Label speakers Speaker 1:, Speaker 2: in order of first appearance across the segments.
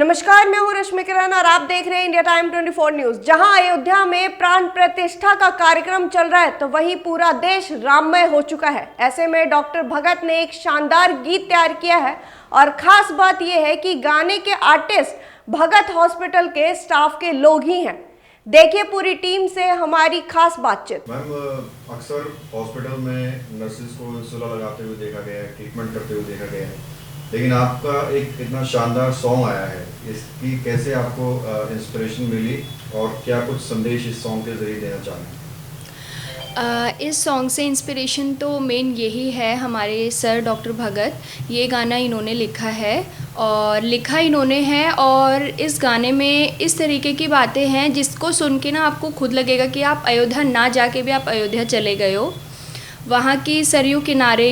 Speaker 1: नमस्कार, मैं हूं रश्मि किरण और आप देख रहे हैं इंडिया टाइम 24 न्यूज। जहां अयोध्या में प्राण प्रतिष्ठा का कार्यक्रम चल रहा है तो वहीं पूरा देश राममय हो चुका है। ऐसे में डॉक्टर भगत ने एक शानदार गीत तैयार किया है और खास बात यह है कि गाने के आर्टिस्ट भगत हॉस्पिटल के स्टाफ के लोग ही हैं। देखिए पूरी टीम से हमारी खास बातचीत।
Speaker 2: मैम, अक्सर हॉस्पिटल में नर्सेज को इंसुला लगाते हुए देखा गया है, ट्रीटमेंट करते हुए देखा गया है, लेकिन आपका एक इतना शानदार सॉन्ग आया है, इसकी कैसे आपको इंस्पिरेशन मिली और क्या कुछ संदेश इस सॉन्ग के जरिए देना चाहें?
Speaker 3: इस सॉन्ग से इंस्पिरेशन तो मेन यही है, हमारे सर डॉक्टर भगत, ये गाना इन्होंने लिखा है और लिखा इन्होंने है और इस गाने में इस तरीके की बातें हैं जिसको सुन के ना आपको खुद लगेगा कि आप अयोध्या ना जाके भी आप अयोध्या चले गए हो। वहाँ की सरयू किनारे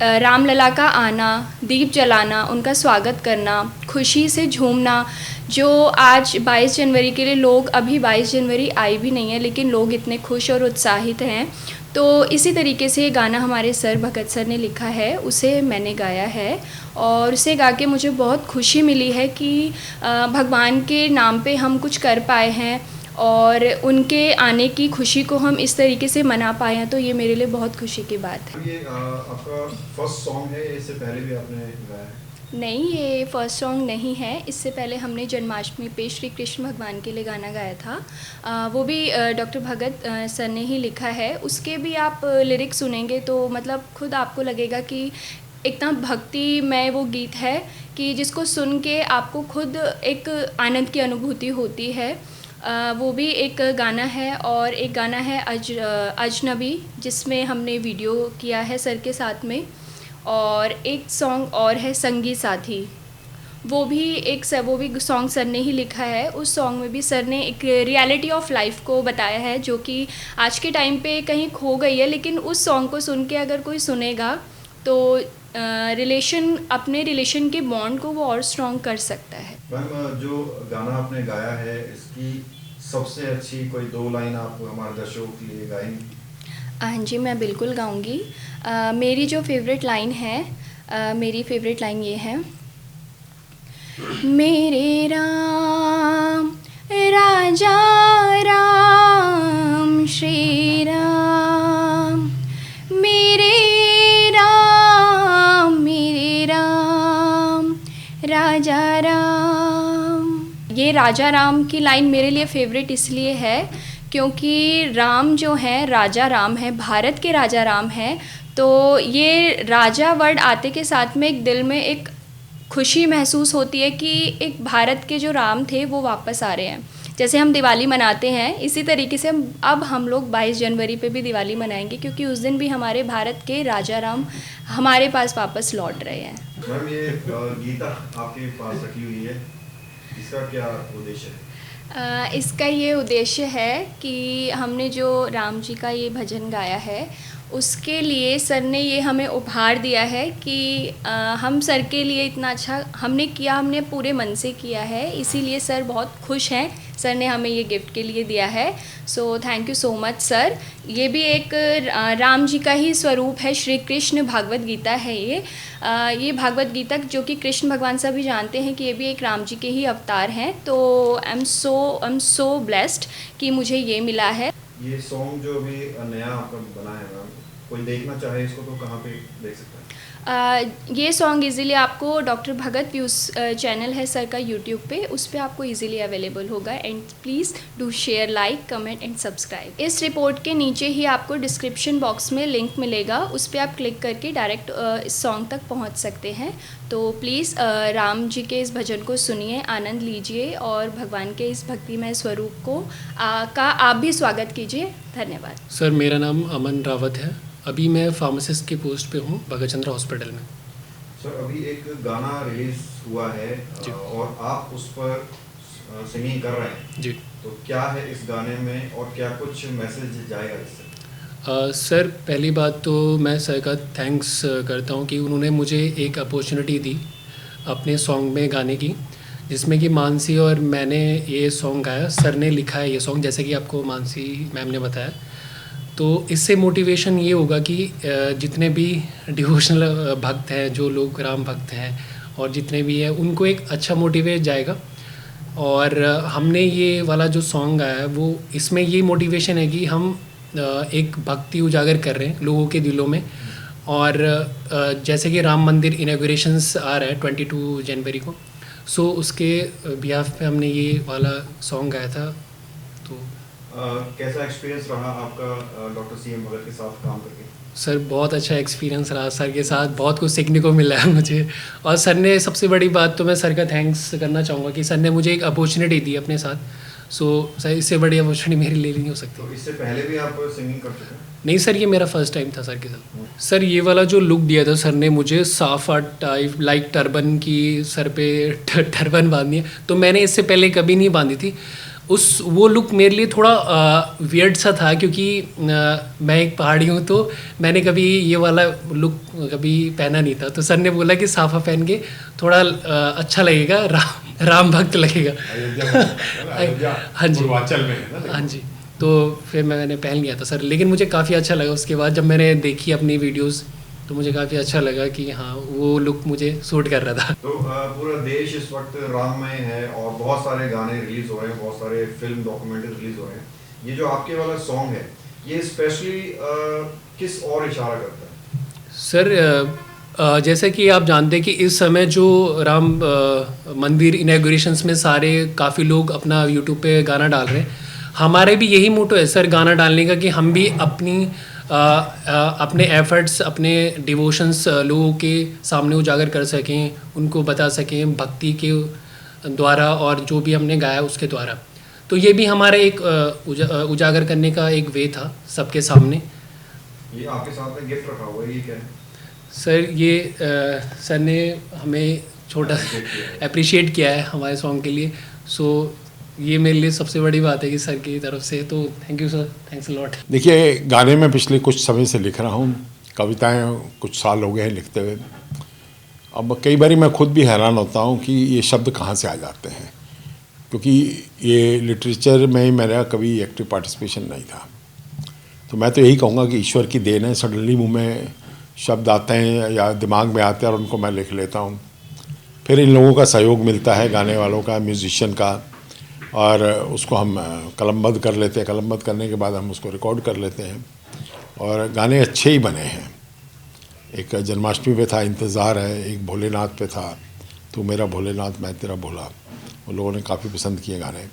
Speaker 3: रामलला का आना, दीप जलाना, उनका स्वागत करना, खुशी से झूमना, जो आज 22 जनवरी के लिए लोग, अभी 22 जनवरी आई भी नहीं है लेकिन लोग इतने खुश और उत्साहित हैं। तो इसी तरीके से ये गाना हमारे सर भगत सर ने लिखा है, उसे मैंने गाया है और उसे गा के मुझे बहुत खुशी मिली है कि भगवान के नाम पे हम कुछ कर पाए हैं और उनके आने की खुशी को हम इस तरीके से मना पाए हैं, तो ये मेरे लिए बहुत खुशी की बात है।
Speaker 2: ये आपका फर्स्ट सॉन्ग है, इससे पहले भी आपने गाया है?
Speaker 3: नहीं, ये फर्स्ट सॉन्ग नहीं है। इससे पहले हमने जन्माष्टमी पे श्री कृष्ण भगवान के लिए गाना गाया था, वो भी डॉक्टर भगत सर ने ही लिखा है। उसके भी आप लिरिक्स सुनेंगे तो मतलब खुद आपको लगेगा कि इतना भक्तिमय वो गीत है कि जिसको सुन के आपको खुद एक आनंद की अनुभूति होती है। वो भी एक गाना है और एक गाना है अजनबी, जिसमें हमने वीडियो किया है सर के साथ में, और एक सॉन्ग और है संगी साथी, वो भी सॉन्ग सर ने ही लिखा है। उस सॉन्ग में भी सर ने एक रियलिटी ऑफ लाइफ को बताया है जो कि आज के टाइम पे कहीं खो गई है, लेकिन उस सॉन्ग को सुन के अगर कोई सुनेगा तो अपने रिलेशन के बॉन्ड को वो और स्ट्रॉन्ग कर सकता है।
Speaker 2: मैम, जो गाना आपने गाया है इसकी सबसे अच्छी कोई दो लाइन आप हमारे दर्शकों के लिए गाएंगी?
Speaker 3: हाँ जी, मैं बिल्कुल गाऊंगी। मेरी जो फेवरेट लाइन है, मेरी फेवरेट लाइन ये है, मेरे राम राजा राम श्री राम, मेरे राम राजा राम। ये राजा राम की लाइन मेरे लिए फेवरेट इसलिए है क्योंकि राम जो है, राजा राम है, भारत के राजा राम है, तो ये राजा वर्ड आते के साथ में एक दिल में एक खुशी महसूस होती है कि एक भारत के जो राम थे वो वापस आ रहे हैं। जैसे हम दिवाली मनाते हैं, इसी तरीके से हम लोग 22 जनवरी पे भी दिवाली मनाएंगे क्योंकि उस दिन भी हमारे भारत के राजा राम हमारे पास वापस लौट रहे हैं।
Speaker 2: मैम, ये गीता आपके पास रखी हुई है, इसका क्या उद्देश्य है?
Speaker 3: इसका ये उद्देश्य है कि हमने जो राम जी का ये भजन गाया है उसके लिए सर ने ये हमें उपहार दिया है कि हम सर के लिए इतना अच्छा हमने किया, हमने पूरे मन से किया है, इसीलिए सर बहुत खुश हैं। सर ने हमें ये गिफ्ट के लिए दिया है, so thank you so much sir. ये भी एक राम जी का ही स्वरूप है, श्री कृष्ण भागवत गीता है ये भागवत गीता जो कि कृष्ण भगवान से भी जानते हैं कि ये भी एक राम जी के ही अवतार हैं। तो आई एम सो ब्लेस्ड कि मुझे ये मिला है।
Speaker 2: ये सॉन्ग जो अभी नया आपका बना है मैम, कोई देखना चाहे इसको तो कहाँ पे देख सकता है?
Speaker 3: ये सॉन्ग इजीली आपको डॉक्टर भगत व्यूज़ चैनल है सर का यूट्यूब पे, उस पर आपको इजीली अवेलेबल होगा। And please do share, like, comment and subscribe. इस रिपोर्ट के नीचे ही आपको डिस्क्रिप्शन बॉक्स में लिंक मिलेगा, उस पर आप क्लिक करके डायरेक्ट इस सॉन्ग तक पहुंच सकते हैं। तो प्लीज़ राम जी के इस भजन को सुनिए, आनंद लीजिए और भगवान के इस भक्तिमय स्वरूप को का आप भी स्वागत कीजिए। धन्यवाद।
Speaker 4: सर, मेरा नाम अमन रावत है, अभी मैं फार्मासिस्ट की पोस्ट पे हूँ भगत चंद्र हॉस्पिटल में।
Speaker 2: सर, अभी एक गाना रिलीज हुआ है और आप उस पर सिंगिंग कर रहे हैं
Speaker 4: जी,
Speaker 2: तो क्या है इस गाने में और क्या कुछ मैसेज जाएगा इससे?
Speaker 4: सर, पहली बात तो मैं सर का थैंक्स करता हूँ कि उन्होंने मुझे एक अपॉर्चुनिटी दी अपने सॉन्ग में गाने की, जिसमें कि मानसी और मैंने ये सॉन्ग गाया। सर ने लिखा है ये सॉन्ग, जैसे कि आपको मानसी मैम ने बताया। तो इससे मोटिवेशन ये होगा कि जितने भी डिवोशनल भक्त हैं, जो लोग राम भक्त हैं, और जितने भी हैं उनको एक अच्छा मोटिवेट जाएगा। और हमने ये वाला जो सॉन्ग गाया है वो इसमें ये मोटिवेशन है कि हम एक भक्ति उजागर कर रहे हैं लोगों के दिलों में। और जैसे कि राम मंदिर इनॉग्रेशंस आ रहा है 22 जनवरी को, सो उसके बिहाफ पे हमने ये वाला सॉन्ग गाया था। तो
Speaker 2: कैसा एक्सपीरियंस रहा आपका डॉक्टर सीएम भगत के साथ काम करके?
Speaker 4: सर बहुत अच्छा एक्सपीरियंस रहा, सर के साथ बहुत कुछ सीखने को मिला है मुझे। और सर ने सबसे बड़ी बात तो मैं सर का थैंक्स करना चाहूँगा कि सर ने मुझे एक अपॉर्चुनिटी दी अपने साथ। सो सर इससे बड़ी अपॉर्चुनिटी मेरे लिए नहीं हो सकती।
Speaker 2: तो इससे पहले भी आप सिंगिंग कर चुके हैं?
Speaker 4: नहीं सर, ये मेरा फर्स्ट टाइम था सर के साथ। सर ये वाला जो लुक दिया था सर ने मुझे, साफा टाइप लाइक टर्बन की, सर पे टर्बन बांधनी है, तो मैंने इससे पहले कभी नहीं बांधी थी। वो लुक मेरे लिए थोड़ा वियर्ड सा था क्योंकि मैं एक पहाड़ी हूँ, तो मैंने कभी ये वाला लुक कभी पहना नहीं था। तो सर ने बोला कि साफा पहन के थोड़ा अच्छा लगेगा, राम भक्त लगेगा। हाँ जी, हाँ जी। तो फिर मैंने पहन लिया था सर, लेकिन मुझे काफ़ी अच्छा लगा। उसके बाद जब मैंने देखी अपनी वीडियोस तो मुझे काफ़ी अच्छा लगा कि हाँ वो लुक मुझे सूट कर रहा था।
Speaker 2: तो पूरा देश इस वक्त राममय है और बहुत सारे गाने रिलीज हो रहे हैं, बहुत सारे फिल्म डॉक्यूमेंट्री रिलीज हो रहे हैं। ये जो आपके वाला सॉन्ग है ये स्पेशली किस और इशारा करता है?
Speaker 4: सर जैसे कि आप जानते हैं कि इस समय जो राम मंदिर इनॉग्रेशंस में सारे काफ़ी लोग अपना यूट्यूब पे गाना डाल रहे हैं। हमारे भी यही मोटो है सर गाना डालने का कि हम भी अपने एफर्ट्स, अपने डिवोशंस लोगों के सामने उजागर कर सकें, उनको बता सकें भक्ति के द्वारा और जो भी हमने गाया उसके द्वारा। तो ये भी हमारा एक उजागर करने का एक वे था सबके सामने।
Speaker 2: ये आपके साथ में गिफ्ट रखा हुआ है, ये क्या है?
Speaker 4: सर ये सर ने हमें छोटा अप्रिशिएट किया है हमारे सॉन्ग के लिए। सो ये मेरे लिए सबसे बड़ी बात है कि सर की तरफ से, तो thank you sir, thanks a lot.
Speaker 5: देखिए, गाने में पिछले कुछ समय से लिख रहा हूँ, कविताएं कुछ साल हो गए हैं लिखते हुए। अब कई बार मैं खुद भी हैरान होता हूँ कि ये शब्द कहाँ से आ जाते हैं, क्योंकि ये लिटरेचर में मेरा कभी एक्टिव पार्टिसिपेशन नहीं था। तो मैं तो यही कहूँगा कि ईश्वर की देन है, सडनली मुँह में शब्द आते हैं या दिमाग में आते हैं और उनको मैं लिख लेता हूँ। फिर इन लोगों का सहयोग मिलता है, गाने वालों का, म्यूजिशियन का, और उसको हम कलमबद्ध कर लेते हैं। कलमबद्ध करने के बाद हम उसको रिकॉर्ड कर लेते हैं और गाने अच्छे ही बने हैं। एक जन्माष्टमी पे था इंतज़ार है, एक भोलेनाथ पे था तू मेरा भोलेनाथ मैं तेरा भोला, उन लोगों ने काफ़ी पसंद किए गाने।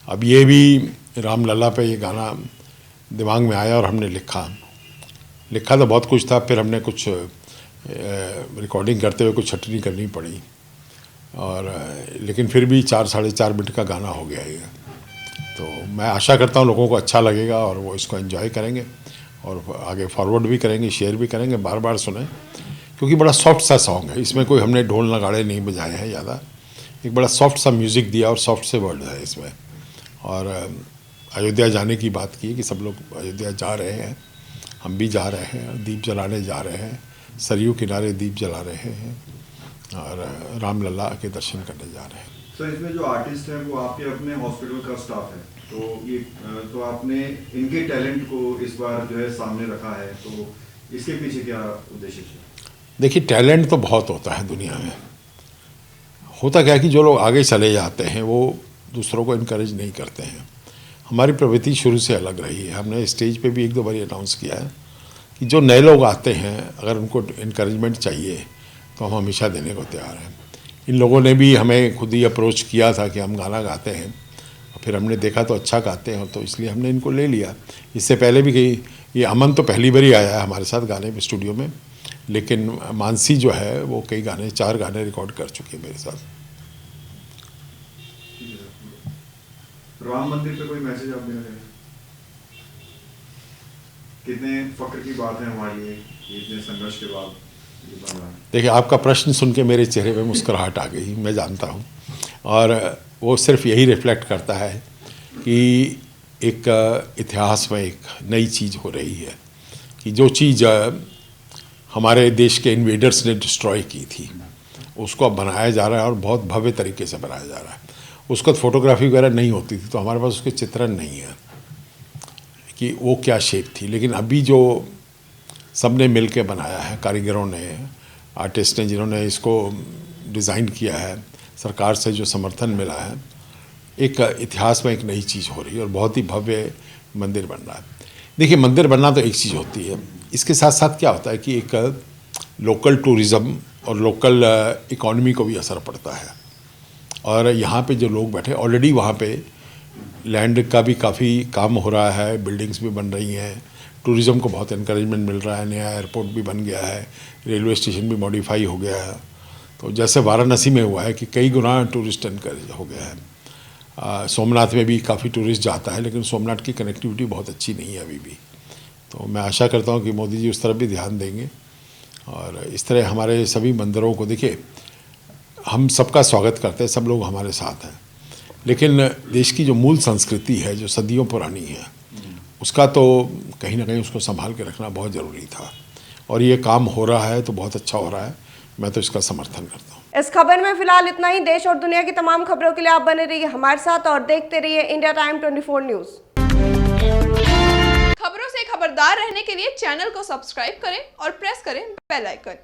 Speaker 5: अब ये भी रामलला पे ये गाना दिमाग में आया और हमने लिखा तो बहुत कुछ था। फिर हमने कुछ रिकॉर्डिंग करते हुए कुछ छटनी करनी पड़ी, और लेकिन फिर भी 4-4.5 मिनट का गाना हो गया ये। तो मैं आशा करता हूँ लोगों को अच्छा लगेगा और वो इसको एंजॉय करेंगे और आगे फॉरवर्ड भी करेंगे, शेयर भी करेंगे, बार बार सुने, क्योंकि बड़ा सॉफ्ट सा सॉन्ग है। इसमें कोई हमने ढोल नगाड़े नहीं बजाए हैं ज़्यादा, एक बड़ा सॉफ्ट सा म्यूज़िक दिया और सॉफ्ट से वर्ड है इसमें। और अयोध्या जाने की बात की कि सब लोग अयोध्या जा रहे हैं, हम भी जा रहे हैं, दीप जलाने जा रहे हैं, सरयू किनारे दीप जला रहे हैं और रामलला के दर्शन करने जा रहे हैं।
Speaker 2: सर इसमें जो आर्टिस्ट हैं वो आपके अपने हॉस्पिटल का स्टाफ है, तो आपने इनके टैलेंट को इस बार जो है सामने रखा है, तो इसके पीछे क्या उद्देश्य है?
Speaker 5: देखिए, टैलेंट तो बहुत होता है दुनिया में। होता क्या है कि जो लोग आगे चले जाते हैं वो दूसरों को इनकरेज नहीं करते हैं। हमारी प्रवृत्ति शुरू से अलग रही है। हमने स्टेज पे भी 1-2 बार अनाउंस किया है कि जो नए लोग आते हैं अगर उनको इनकरेजमेंट चाहिए तो हम हमेशा देने को तैयार हैं। इन लोगों ने भी हमें खुद ही अप्रोच किया था कि हम गाना गाते हैं, और फिर हमने देखा तो अच्छा गाते हैं, तो इसलिए हमने इनको ले लिया। इससे पहले भी कई, ये अमन तो पहली बार ही आया है हमारे साथ गाने में स्टूडियो में, लेकिन मानसी जो है वो कई गाने, 4 गाने रिकॉर्ड कर चुकी है मेरे साथ।
Speaker 2: राम मंदिर पे कोई मैसेज आप देना चाहेंगे? कितने फक्र की बात है हमारे लिए, इतने संघर्ष के बाद ये बन रहा है।
Speaker 5: देखिए, आपका प्रश्न सुन के मेरे चेहरे पे मुस्कुराहट आ गई, मैं जानता हूँ, और वो सिर्फ यही रिफ्लेक्ट करता है कि एक इतिहास में एक नई चीज़ हो रही है, कि जो चीज़ हमारे देश के इन्वेडर्स ने डिस्ट्रॉय की थी उसको अब बनाया जा रहा है, और बहुत भव्य तरीके से बनाया जा रहा है। उसका फोटोग्राफी वगैरह नहीं होती थी, तो हमारे पास उसके चित्रण नहीं है कि वो क्या शेप थी, लेकिन अभी जो सबने मिल के बनाया है, कारीगरों ने, आर्टिस्ट ने, जिन्होंने इसको डिज़ाइन किया है, सरकार से जो समर्थन मिला है, एक इतिहास में एक नई चीज़ हो रही है और बहुत ही भव्य मंदिर बन रहा है। देखिए, मंदिर बनना तो एक चीज़ होती है, इसके साथ साथ क्या होता है कि एक लोकल टूरिज़्म और लोकल इकॉनमी को भी असर पड़ता है। और यहाँ पे जो लोग बैठे, ऑलरेडी वहाँ पे लैंड का भी काफ़ी काम हो रहा है, बिल्डिंग्स भी बन रही हैं, टूरिज़्म को बहुत इनकरेजमेंट मिल रहा है, नया एयरपोर्ट भी बन गया है, रेलवे स्टेशन भी मॉडिफाई हो गया है। तो जैसे वाराणसी में हुआ है कि कई गुना टूरिस्ट इनकरेज हो गया है। सोमनाथ में भी काफ़ी टूरिस्ट जाता है, लेकिन सोमनाथ की कनेक्टिविटी बहुत अच्छी नहीं है अभी भी। तो मैं आशा करता हूँ कि मोदी जी उस तरफ भी ध्यान देंगे और इस तरह हमारे सभी मंदिरों को, देखिए हम सबका स्वागत करते हैं, सब लोग हमारे साथ हैं, लेकिन देश की जो मूल संस्कृति है, जो सदियों पुरानी है, उसका तो कहीं ना कहीं उसको संभाल के रखना बहुत ज़रूरी था और ये काम हो रहा है तो बहुत अच्छा हो रहा है। मैं तो इसका समर्थन करता हूँ।
Speaker 1: इस खबर में फिलहाल इतना ही। देश और दुनिया की तमाम खबरों के लिए आप बने रहिए हमारे साथ और देखते रहिए इंडिया टाइम 24 न्यूज़।
Speaker 6: खबरों से खबरदार रहने के लिए चैनल को सब्सक्राइब करें और प्रेस करें बेल आइकन।